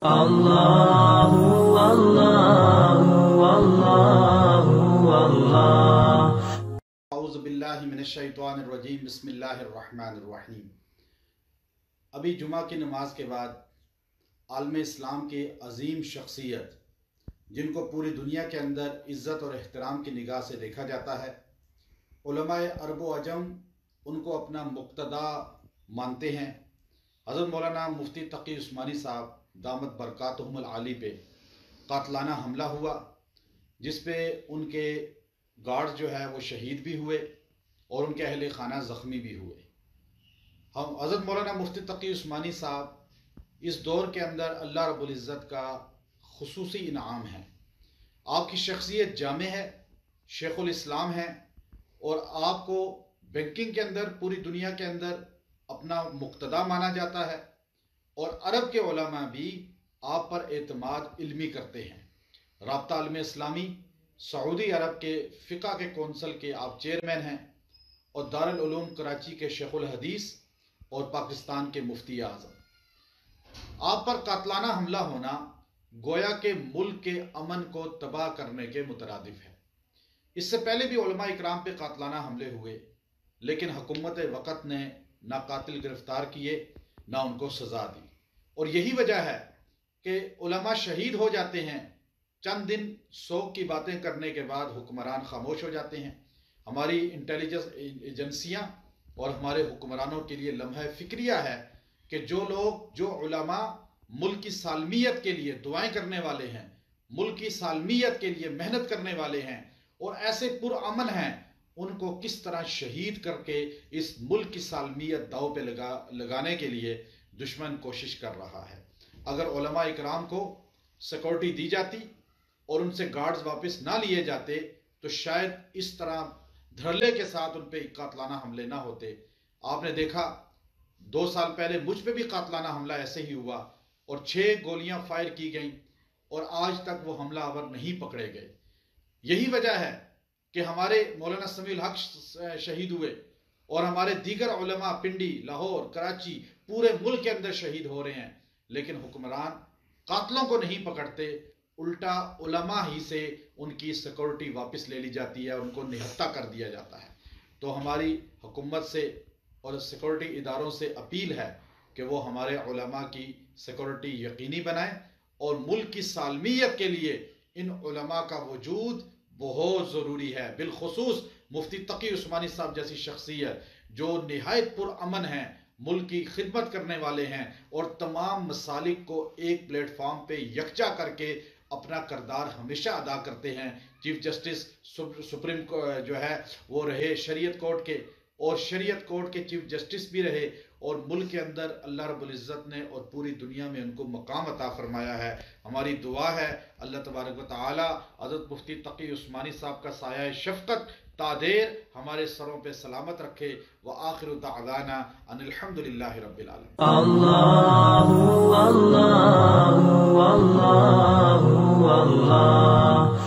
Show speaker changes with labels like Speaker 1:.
Speaker 1: اللہ اللہ اللہ اللہ۔
Speaker 2: اعوذ باللہ من الشیطان الرجیم، بسم اللہ الرحمن الرحیم۔ ابھی جمعہ کی نماز کے بعد عالم اسلام کی عظیم شخصیت، جن کو پوری دنیا کے اندر عزت اور احترام کی نگاہ سے دیکھا جاتا ہے، علماء عرب و عجم ان کو اپنا مقتدا مانتے ہیں، حضرت مولانا مفتی تقی عثمانی صاحب دامت برکاتہم العالی پہ قاتلانہ حملہ ہوا، جس پہ ان کے گارڈ جو ہے وہ شہید بھی ہوئے اور ان کے اہل خانہ زخمی بھی ہوئے۔ ہم حضرت مولانا مفتی تقی عثمانی صاحب اس دور کے اندر اللہ رب العزت کا خصوصی انعام ہے۔ آپ کی شخصیت جامع ہے، شیخ الاسلام ہے، اور آپ کو بینکنگ کے اندر پوری دنیا کے اندر اپنا مقتدا مانا جاتا ہے، اور عرب کے علماء بھی آپ پر اعتماد علمی کرتے ہیں۔ رابطہ عالم اسلامی سعودی عرب کے فقہ کے کونسل کے آپ چیئرمین ہیں، اور دارالعلوم کراچی کے شیخ الحدیث اور پاکستان کے مفتی اعظم۔ آپ پر قاتلانہ حملہ ہونا گویا کہ ملک کے امن کو تباہ کرنے کے مترادف ہے۔ اس سے پہلے بھی علماء اکرام پہ قاتلانہ حملے ہوئے، لیکن حکومت وقت نے نہ قاتل گرفتار کیے نہ ان کو سزا دی، اور یہی وجہ ہے کہ علماء شہید ہو جاتے ہیں، چند دن سوگ کی باتیں کرنے کے بعد حکمران خاموش ہو جاتے ہیں۔ ہماری انٹیلیجنس ایجنسیاں اور ہمارے حکمرانوں کے لیے لمحہ فکریہ ہے کہ جو علماء ملک کی سالمیت کے لیے دعائیں کرنے والے ہیں، ملک کی سالمیت کے لیے محنت کرنے والے ہیں، اور ایسے پرامن ہیں، ان کو کس طرح شہید کر کے اس ملک کی سالمیت داؤ پہ لگانے کے لیے دشمن کوشش کر رہا ہے۔ اگر علماء اکرام کو سیکورٹی دی جاتی اور ان سے گارڈز واپس نہ لیے جاتے تو شاید اس طرح دھڑلے کے ساتھ ان پہ قاتلانہ حملے نہ ہوتے۔ آپ نے دیکھا 2 سال پہلے مجھ پہ بھی قاتلانہ حملہ ایسے ہی ہوا، اور 6 گولیاں فائر کی گئیں، اور آج تک وہ حملہ آور نہیں پکڑے گئے۔ یہی وجہ ہے کہ ہمارے مولانا سمیع الحق شہید ہوئے، اور ہمارے دیگر علماء پنڈی، لاہور، کراچی، پورے ملک کے اندر شہید ہو رہے ہیں، لیکن حکمران قاتلوں کو نہیں پکڑتے، الٹا علماء ہی سے ان کی سیکورٹی واپس لے لی جاتی ہے، ان کو نہتہ کر دیا جاتا ہے۔ تو ہماری حکومت سے اور سیکورٹی اداروں سے اپیل ہے کہ وہ ہمارے علماء کی سیکورٹی یقینی بنائیں، اور ملک کی سالمیت کے لیے ان علماء کا وجود بہت ضروری ہے، بالخصوص مفتی تقی عثمانی صاحب جیسی شخصیت جو نہایت پرامن ہیں، ملک کی خدمت کرنے والے ہیں، اور تمام مسالک کو ایک پلیٹ فارم پہ یکجا کر کے اپنا کردار ہمیشہ ادا کرتے ہیں۔ چیف جسٹس سپریم جو ہے وہ رہے شریعت کورٹ کے، اور شریعت کورٹ کے چیف جسٹس بھی رہے، اور ملک کے اندر اللہ رب العزت نے اور پوری دنیا میں ان کو مقام عطا فرمایا ہے۔ ہماری دعا ہے اللہ تبارک و تعالی حضرت مفتی تقی عثمانی صاحب کا سایہ شفقت تا دیر ہمارے سروں پہ سلامت رکھے۔ وآخر دعوانا ان الحمدللہ رب العالمین۔
Speaker 1: اللہ اللہ اللہ اللہ۔